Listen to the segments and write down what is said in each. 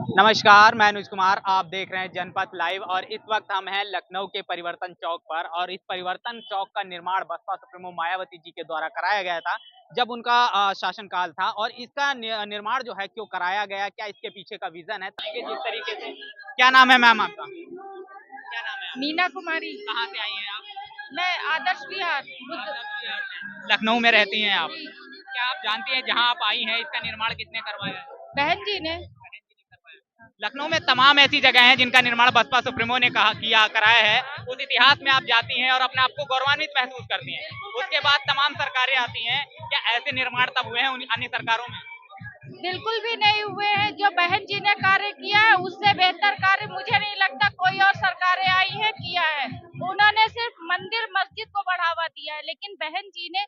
नमस्कार, मैं अनुज कुमार। आप देख रहे हैं जनपथ लाइव और इस वक्त हम हैं लखनऊ के परिवर्तन चौक पर और इस परिवर्तन चौक का निर्माण बसपा सुप्रीमो मायावती जी के द्वारा कराया गया था जब उनका शासनकाल था। और इसका निर्माण जो है क्यों कराया गया, क्या इसके पीछे का विजन है, ताकि जिस तरीके से। क्या नाम है मैम आपका? क्या नाम है आपका? मीना कुमारी। कहाँ से आई हैं आप? मैं आदर्श विहार लखनऊ में रहती हैं आप? जी। क्या आप जानती हैं जहाँ आप आई हैं इसका निर्माण किसने करवाया है? बहन जी ने। लखनऊ में तमाम ऐसी जगह हैं जिनका निर्माण बसपा सुप्रीमो ने कहा किया कराया है। उस इतिहास में आप जाती हैं और अपने आप को गौरवान्वित महसूस करती हैं। उसके बाद तमाम सरकारें आती हैं, क्या ऐसे निर्माण तब हुए हैं उन अन्य सरकारों में? बिल्कुल भी नहीं हुए हैं। जो बहन जी ने कार्य किया है उससे बेहतर कार्य मुझे नहीं लगता कोई और सरकारें आई है किया है। उन्होंने सिर्फ मंदिर मस्जिद को बढ़ावा दिया है, लेकिन बहन जी ने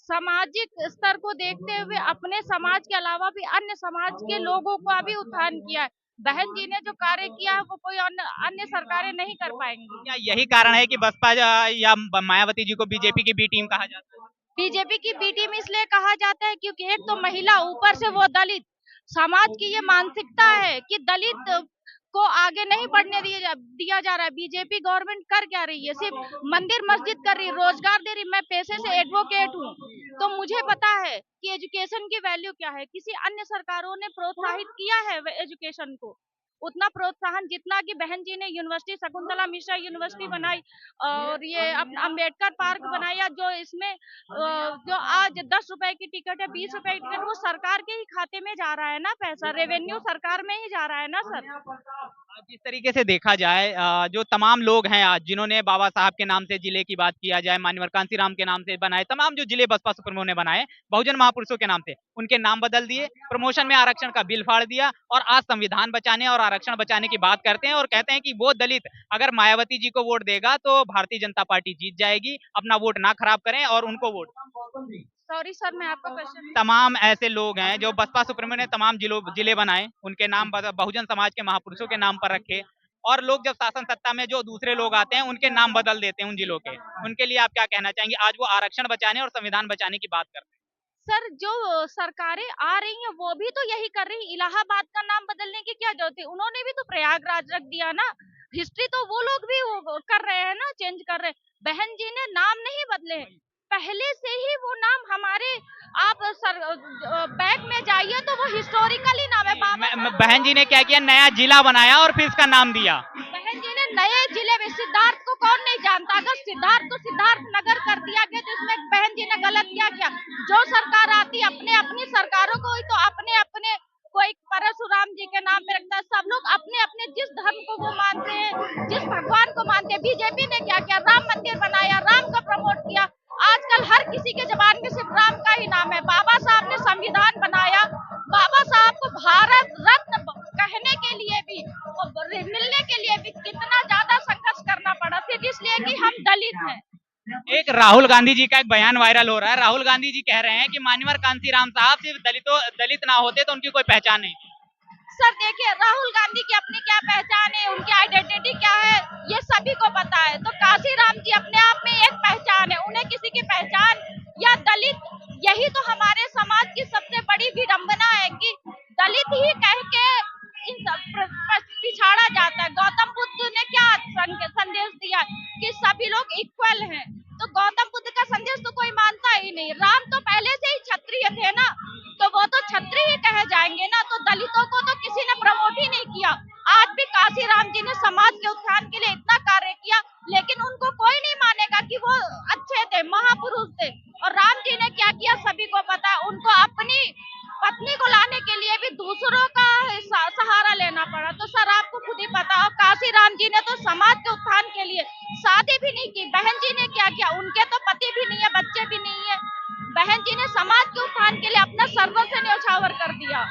सामाजिक स्तर को देखते हुए अपने समाज के अलावा भी अन्य समाज के लोगों का भी उत्थान किया है। बहन जी ने जो कार्य किया है वो कोई अन्य सरकारें नहीं कर पाएंगी। क्या यही कारण है कि बसपा या मायावती जी को बीजेपी की बी टीम कहा जाता है? बीजेपी की बी टीम इसलिए कहा जाता है क्योंकि एक तो महिला, ऊपर से वो दलित। समाज की ये मानसिकता है कि दलित को आगे नहीं बढ़ने दिया जा रहा है। बीजेपी गवर्नमेंट कर क्या रही है? सिर्फ मंदिर मस्जिद कर रही है, रोजगार दे रही। मैं पेशे से एडवोकेट हूँ, तो मुझे पता है कि एजुकेशन की वैल्यू क्या है। किसी अन्य सरकारों ने प्रोत्साहित किया है एजुकेशन को उतना प्रोत्साहन जितना कि बहन जी ने यूनिवर्सिटी, शकुंतला मिश्रा यूनिवर्सिटी बनाई और ये अपना अम्बेडकर पार्क बनाया। जो इसमें जो आज 10 रुपए की टिकट है, 20 रुपए की टिकट, वो सरकार के ही खाते में जा रहा है ना। पैसा रेवेन्यू सरकार में ही जा रहा है ना सर। जिस तरीके से देखा जाए जो तमाम लोग हैं आज जिन्होंने बाबा साहब के नाम से जिले की बात किया जाए, मान्यवर कांसीराम के नाम से बनाए, तमाम जो जिले बसपा सुप्रीमो ने बनाए बहुजन महापुरुषों के नाम से, उनके नाम बदल दिए, प्रमोशन में आरक्षण का बिल फाड़ दिया और आज संविधान बचाने और आरक्षण बचाने की बात करते हैं और कहते हैं कि वो दलित अगर मायावती जी को वोट देगा तो भारतीय जनता पार्टी जीत जाएगी, अपना वोट ना खराब करें और उनको वोट। सॉरी सर, मैं आपका क्वेश्चन। तमाम ऐसे लोग हैं जो बसपा सुप्रीमो ने तमाम जिले बनाए, उनके नाम बहुजन समाज के महापुरुषों के नाम पर रखे और लोग जब शासन सत्ता में जो दूसरे लोग आते हैं उनके नाम बदल देते हैं उन जिलों के। उनके लिए आप क्या कहना चाहेंगे? आज वो आरक्षण बचाने और संविधान बचाने की बात करते हैं। सर, जो सरकारें आ रही हैं वो भी तो यही कर रही हैं। इलाहाबाद का नाम बदलने की क्या जरूरत है? उन्होंने भी तो प्रयागराज रख दिया ना। हिस्ट्री तो वो लोग भी कर रहे हैं ना, चेंज कर रहे हैं। बहन जी ने नाम नहीं बदले हैं, पहले से ही वो नाम हमारे। आप सर बैक में जाइए तो वो हिस्टोरिकली नाम है बाबा। बहन जी ने क्या किया, नया जिला बनाया और फिर इसका नाम दिया। बहन जी ने नए जिले में, सिद्धार्थ को कौन नहीं जानता? अगर सिद्धार्थ को सिद्धार्थ नगर कर दिया गया तो इसमें बहन जी ने गलत किया क्या? जो सरकार आती अपने अपनी सरकारों को ही तो अपने अपने, कोई परशुराम जी के नाम पे रखता है। सब लोग अपने अपने जिस धर्म को वो मानते हैं, जिस भगवान को मानते हैं। बीजेपी ने क्या किया? राम मंदिर बनाया, राम को प्रमोट किया। आजकल हर किसी के जबान में सिर्फ राम का ही नाम है। बाबा साहब ने संविधान बनाया। बाबा साहब को भारत रत्न कहने के लिए भी और मिलने के लिए भी कितना ज्यादा संघर्ष करना पड़ा, सिर्फ इसलिए कि हम दलित हैं। एक राहुल गांधी जी का एक बयान वायरल हो रहा है। राहुल गांधी जी कह रहे हैं कि मान्यवर कांसीराम साहब सिर्फ दलित ना होते तो उनकी कोई पहचान नहीं। सर देखिए, राहुल गांधी की अपनी क्या पहचान है, उनकी आइडेंटिटी क्या है, ये सभी को पता है। तो कांसीराम जी अपने आप में एक पहचान है, उन्हें किसी की पहचान या दलित, यही तो हमारे समाज की सबसे बड़ी विडंबना है कि दलित ही कह के इन पिछाड़ा जाता है। गौतम बुद्ध ने क्या संदेश दिया कि सभी लोग इक्वल हैं, तो गौतम बुद्ध का संदेश तो कोई मानता ही नहीं। राम तो पहले से ही क्षत्रिय थे ना, तो वो तो क्षत्रिय ही कहे जाएंगे ना। तो दलितों को तो किसी ने प्रमोट ही नहीं किया। आज भी कांसीराम जी ने समाज के उत्थान के लिए इतना कार्य किया, लेकिन उनको कोई नहीं मानेगा कि वो अच्छे थे, महापुरुष थे। और राम जी ने क्या किया सभी को पता है। उनको अपनी पत्नी को लाने के लिए भी दूसरों का सहारा लेना पड़ा। तो सर आपको खुद ही पता हो, कांसीराम जी ने तो समाज के उत्थान के लिए शादी भी नहीं की। बहन जी ने क्या किया? उनके तो पति भी नहीं है, बच्चे भी नहीं है। बहन जी ने समाज के उत्थान के लिए अपना सर्वस्व न्यौछावर कर दिया।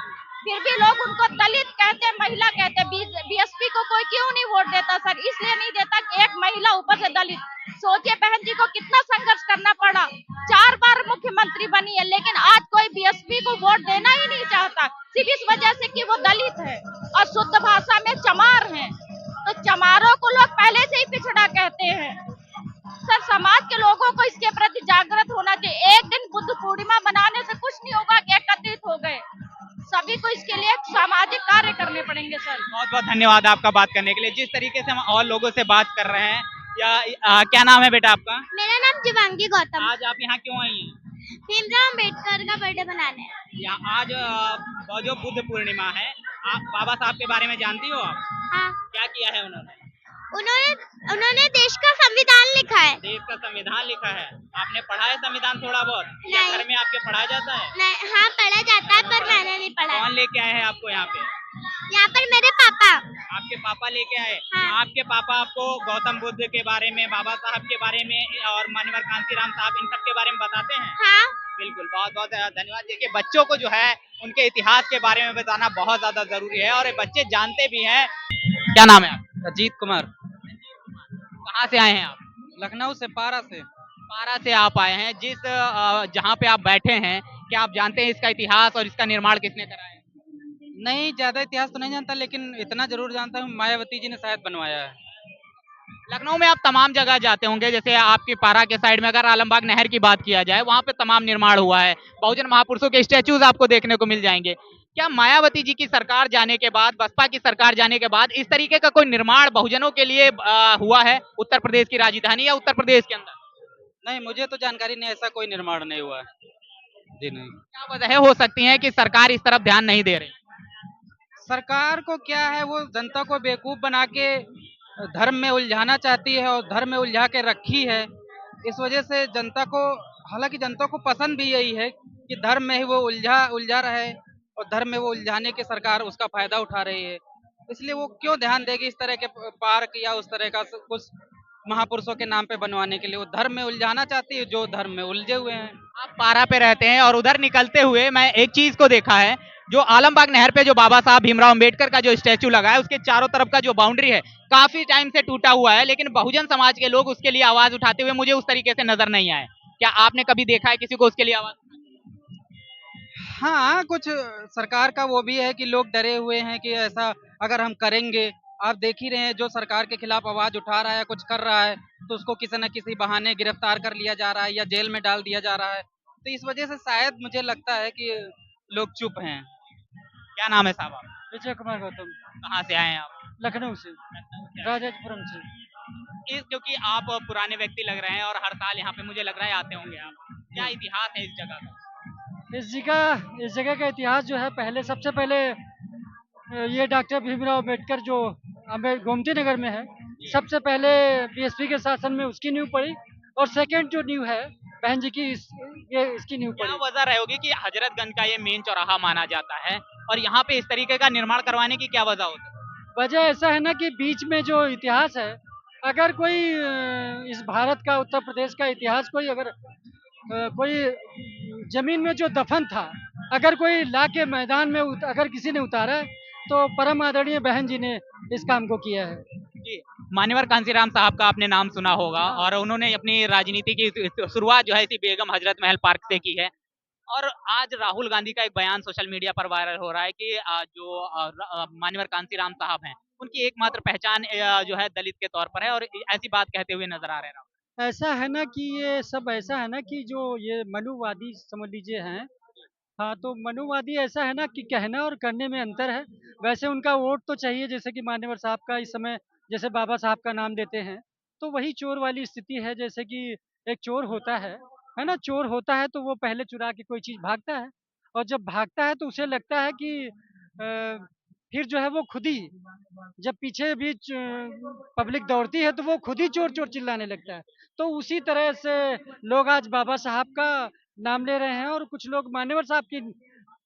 फिर भी लोग उनको दलित कहते, महिला कहते। बीएसपी को कोई क्यों नहीं वोट देता सर? इसलिए नहीं देता कि एक महिला, ऊपर से दलित। सोचिए बहन जी को कितना संघर्ष करना पड़ा। 4 बार मुख्यमंत्री बनी है, लेकिन आज कोई बीएसपी को वोट देना ही नहीं चाहता, सिर्फ इस वजह से कि वो दलित है और शुद्ध भाषा में चमार हैं। तो चमारों को लोग पहले से ही पिछड़ा कहते हैं। सर समाज के लोगों को इसके प्रति जागृत होना चाहिए। एक दिन बुद्ध पूर्णिमा मनाने से कुछ नहीं होगा कि एकत्रित हो गए। सभी को इसके लिए सामाजिक कार्य करेंगे सर। बहुत बहुत धन्यवाद आपका बात करने के लिए। जिस तरीके से हम और लोगों से बात कर रहे हैं, या क्या नाम है बेटा आपका? मेरा नाम शिवांगी गौतम। आज आप यहाँ क्यों आई हैं? भीमराव अम्बेडकर का बर्थडे मनाने। या आज जो बुद्ध पूर्णिमा है, आप बाबा साहब के बारे में जानती हो आप? हाँ, क्या किया है उन्होंने? उन्होंने उन्होंने देश का संविधान लिखा है। देश का संविधान लिखा है। आपने पढ़ा है संविधान थोड़ा बहुत? या नहीं। घर में आपके पढ़ाया जाता है? नहीं, हाँ पढ़ा जाता है पर मैंने नहीं पढ़ा। कौन लेके आए हैं आपको यहाँ पे? यहाँ पर मेरे पापा। आपके पापा लेके आए? हाँ। आपके पापा आपको गौतम बुद्ध के बारे में, बाबा साहब के बारे में और माननीय कांशीराम साहब, इन सब के बारे में बताते हैं? हाँ। बिल्कुल, बहुत बहुत धन्यवाद। देखिए, बच्चों को जो है उनके इतिहास के बारे में बताना बहुत ज्यादा जरूरी है, और ये बच्चे जानते भी हैं। क्या नाम है आपका? अजीत कुमार, कहाँ से आए हैं आप? लखनऊ से, पारा से। पारा से आप आए हैं। जहाँ पे आप बैठे हैं, क्या आप जानते हैं इसका इतिहास और इसका निर्माण किसने करा है? नहीं, ज्यादा इतिहास तो नहीं जानता, लेकिन इतना जरूर जानता हूँ, मायावती जी ने शायद बनवाया है। लखनऊ में आप तमाम जगह जाते होंगे, जैसे आपकी पारा के साइड में अगर आलमबाग नहर की बात किया जाए, वहाँ पे तमाम निर्माण हुआ है। बहुजन महापुरुषों के स्टैचूज आपको देखने को मिल जाएंगे। क्या मायावती जी की सरकार जाने के बाद, बसपा की सरकार जाने के बाद, इस तरीके का कोई निर्माण बहुजनों के लिए हुआ है उत्तर प्रदेश की राजधानी या उत्तर प्रदेश के अंदर? नहीं, मुझे तो जानकारी नहीं, ऐसा कोई निर्माण नहीं हुआ है जी। नहीं, क्या वजह हो सकती है कि सरकार इस तरफ ध्यान नहीं दे रही? सरकार को क्या है, वो जनता को बेवकूफ बना के धर्म में उलझाना चाहती है और धर्म में उलझा के रखी है। इस वजह से जनता को, हालांकि जनता को पसंद भी यही है कि धर्म में ही वो उलझा रहे, और धर्म में वो उलझाने के सरकार उसका फायदा उठा रही है। इसलिए वो क्यों ध्यान देगी इस तरह के पार्क या उस तरह का कुछ महापुरुषों के नाम पे बनवाने के लिए। वो धर्म में उलझाना चाहती है जो धर्म में उलझे हुए हैं। आप पारा पे रहते हैं और उधर निकलते हुए मैं एक चीज को देखा है, जो आलमबाग नहर पे जो बाबा साहब भीमराव अंबेडकर का जो स्टैचू लगा है, उसके चारों तरफ का जो बाउंड्री है काफी टाइम से टूटा हुआ है, लेकिन बहुजन समाज के लोग उसके लिए आवाज उठाते हुए मुझे उस तरीके से नजर नहीं आए। क्या आपने कभी देखा है किसी को उसके लिए आवाज? हाँ, कुछ सरकार का वो भी है कि लोग डरे हुए हैं कि ऐसा अगर हम करेंगे, आप देख ही रहे हैं, जो सरकार के खिलाफ आवाज उठा रहा है, कुछ कर रहा है, तो उसको किसी न किसी बहाने गिरफ्तार कर लिया जा रहा है या जेल में डाल दिया जा रहा है। तो इस वजह से शायद मुझे लगता है कि लोग चुप हैं। क्या नाम है साहब आप? विजय कुमार गौतम, कहाँ से आए हैं आप? लखनऊ से, राजाजपुरम से। क्योंकि आप पुराने व्यक्ति लग रहे हैं और हर साल यहाँ पे मुझे लग रहा है आते होंगे आप। क्या इतिहास है इस जगह का? इस जगह का इतिहास जो है, पहले सबसे पहले ये डॉक्टर भीमराव अम्बेडकर जो गोमती नगर में है, सबसे पहले बीएसपी के शासन में उसकी नींव पड़ी, और सेकंड जो नींव है बहन जी की ये इसकी नींव क्या पड़ी। वजह रही होगी कि हजरतगंज का ये मेन चौराहा माना जाता है और यहाँ पे इस तरीके का निर्माण करवाने की क्या वजह होती है? वजह ऐसा है ना कि बीच में जो इतिहास है, अगर कोई इस भारत का, उत्तर प्रदेश का इतिहास कोई अगर कोई जमीन में जो दफन था, अगर कोई ला के मैदान में अगर किसी ने उतारा है, तो परम आदरणीय बहन जी ने इस काम को किया है। जी, मान्यवर कांशीराम साहब का आपने नाम सुना होगा, और उन्होंने अपनी राजनीति की शुरुआत जो है इसी बेगम हजरत महल पार्क से की है। और आज राहुल गांधी का एक बयान सोशल मीडिया पर वायरल हो रहा है कि मान्यवर कांशीराम साहब हैं, उनकी एकमात्र पहचान जो है दलित के तौर पर है, और ऐसी बात कहते हुए नजर आ रहे हैं। ऐसा है ना कि ये सब ऐसा है ना कि जो ये मनुवादी समझ लीजिए हैं। हाँ, तो मनुवादी ऐसा है ना कि कहना और करने में अंतर है। वैसे उनका वोट तो चाहिए, जैसे कि मान्यवर साहब का इस समय जैसे बाबा साहब का नाम लेते हैं, तो वही चोर वाली स्थिति है। जैसे कि एक चोर होता है ना, चोर होता है तो वो पहले चुरा के कोई चीज़ भागता है, और जब भागता है तो उसे लगता है कि फिर जो है वो खुद ही, जब पीछे भी पब्लिक दौड़ती है तो वो खुद ही चोर चोर चिल्लाने लगता है। तो उसी तरह से लोग आज बाबा साहब का नाम ले रहे हैं, और कुछ लोग मान्यवर साहब की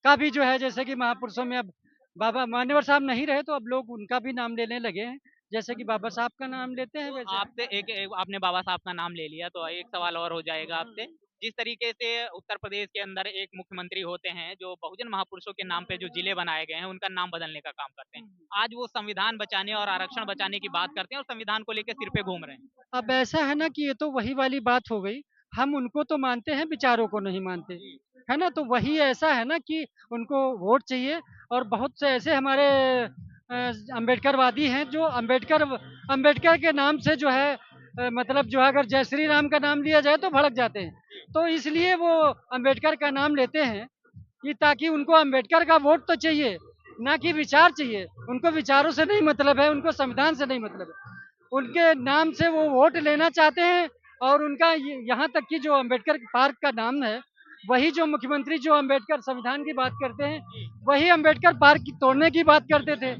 का भी जो है, जैसे कि महापुरुषों में अब बाबा मान्यवर साहब नहीं रहे, तो अब लोग उनका भी नाम लेने लगे हैं, जैसे कि बाबा साहब का नाम लेते हैं तो वैसे। आपसे आपने बाबा साहब का नाम ले लिया, तो एक सवाल और हो जाएगा आपसे। जिस तरीके से उत्तर प्रदेश के अंदर एक मुख्यमंत्री होते हैं जो बहुजन महापुरुषों के नाम पे जो जिले बनाए गए हैं उनका नाम बदलने का काम करते हैं, आज वो संविधान बचाने और आरक्षण बचाने की बात करते हैं और संविधान को लेकर सिर पे घूम रहे हैं। अब ऐसा है ना कि ये तो वही वाली बात हो गई, हम उनको तो मानते हैं, विचारों को नहीं मानते, है ना। तो वही ऐसा है ना कि उनको वोट चाहिए, और बहुत से ऐसे हमारे अम्बेडकरवादी हैं जो अम्बेडकर के नाम से जो है मतलब जो है, अगर जय श्री राम का नाम लिया जाए तो भड़क जाते हैं। तो इसलिए वो अम्बेडकर का नाम लेते हैं कि ताकि उनको अम्बेडकर का वोट तो चाहिए, ना कि विचार चाहिए। उनको विचारों से नहीं मतलब है, उनको संविधान से नहीं मतलब है। उनके नाम से वो वोट लेना चाहते हैं और उनका यहाँ तक कि जो अम्बेडकर पार्क का नाम है, वही जो मुख्यमंत्री जो अम्बेडकर संविधान की बात करते हैं, वही अम्बेडकर पार्क की तोड़ने की बात करते थे,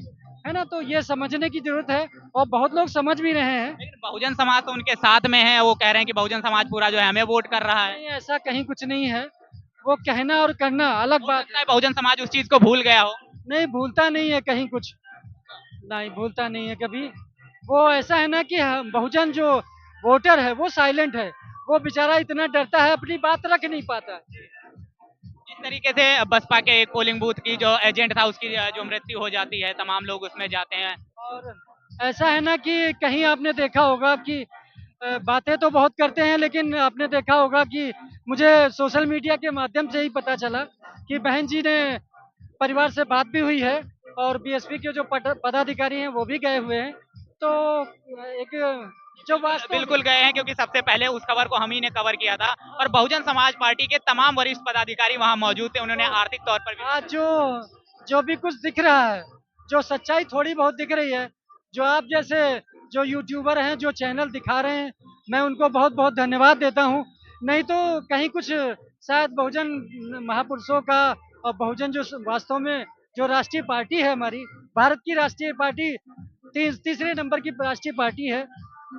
है ना? तो ये समझने की ज़रूरत है और बहुत लोग समझ भी रहे हैं। लेकिन बहुजन समाज तो उनके साथ में है, वो कह रहे हैं कि बहुजन समाज पूरा जो है हमें वोट कर रहा है। नहीं, ऐसा कहीं कुछ नहीं है। वो कहना और करना अलग हो बात सकता है। है बहुजन समाज उस चीज को भूल गया हो। नहीं, भूलता नहीं है कहीं कुछ। नहीं, भूलता नहीं है कभी। वो ऐसा है ना कि बहुजन जो वोटर है, वो साइलेंट है। वो बेचारा इतना डरता है, अपनी बात रख नहीं पाता। जिस तरीके से बसपा के एक पोलिंग बूथ की जो एजेंट था उसकी जो मृत्यु हो जाती है, तमाम लोग उसमें जाते हैं। और ऐसा है ना कि कहीं आपने देखा होगा कि बातें तो बहुत करते हैं, लेकिन आपने देखा होगा कि मुझे सोशल मीडिया के माध्यम से ही पता चला कि बहन जी ने परिवार से बात भी हुई है और बीएसपी के जो पदाधिकारी हैं वो भी गए हुए हैं। तो एक जो बिल्कुल वास्तव में बिल्कुल गए हैं, क्योंकि सबसे पहले उस खबर को हम ही ने कवर किया था और बहुजन समाज पार्टी के तमाम वरिष्ठ पदाधिकारी वहां मौजूद थे। उन्होंने तो आर्थिक तौर पर भी आज जो जो भी कुछ दिख रहा है, जो सच्चाई थोड़ी बहुत दिख रही है, जो आप जैसे जो यूट्यूबर हैं, जो चैनल दिखा रहे हैं, मैं उनको बहुत-बहुत धन्यवाद देता हूँ। नहीं तो कहीं कुछ शायद बहुजन महापुरुषों का और बहुजन जो वास्तव में जो राष्ट्रीय पार्टी है हमारी, भारत की राष्ट्रीय पार्टी तीसरे नंबर की राष्ट्रीय पार्टी है।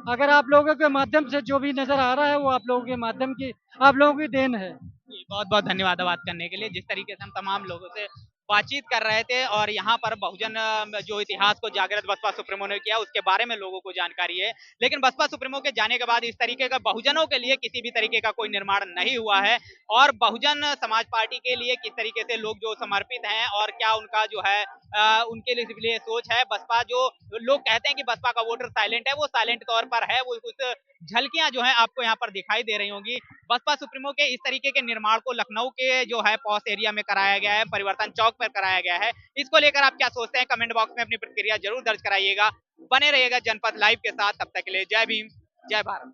अगर आप लोगों के माध्यम से जो भी नज़र आ रहा है, वो आप लोगों के माध्यम की आप लोगों की देन है। बहुत बहुत धन्यवाद बात करने के लिए। जिस तरीके से हम तमाम लोगों से बातचीत कर रहे थे और यहाँ पर बहुजन जो इतिहास को जागृत बसपा सुप्रीमो ने किया उसके बारे में लोगों को जानकारी है। लेकिन बसपा सुप्रीमो के जाने के बाद इस तरीके का बहुजनों के लिए किसी भी तरीके का कोई निर्माण नहीं हुआ है और बहुजन समाज पार्टी के लिए किस तरीके से लोग जो समर्पित हैं और क्या उनका जो है उनके लिए सोच है। बसपा जो लोग कहते हैं कि बसपा का वोटर साइलेंट है, वो साइलेंट तौर पर है। वो कुछ झलकियां जो है आपको यहाँ पर दिखाई दे रही होंगी। बसपा सुप्रीमो के इस तरीके के निर्माण को लखनऊ के जो है पॉस एरिया में कराया गया है, परिवर्तन चौक पर कराया गया है। इसको लेकर आप क्या सोचते हैं, कमेंट बॉक्स में अपनी प्रतिक्रिया जरूर दर्ज कराइएगा। बने रहिएगा जनपद लाइव के साथ। तब तक के लिए जय भीम, जय भारत।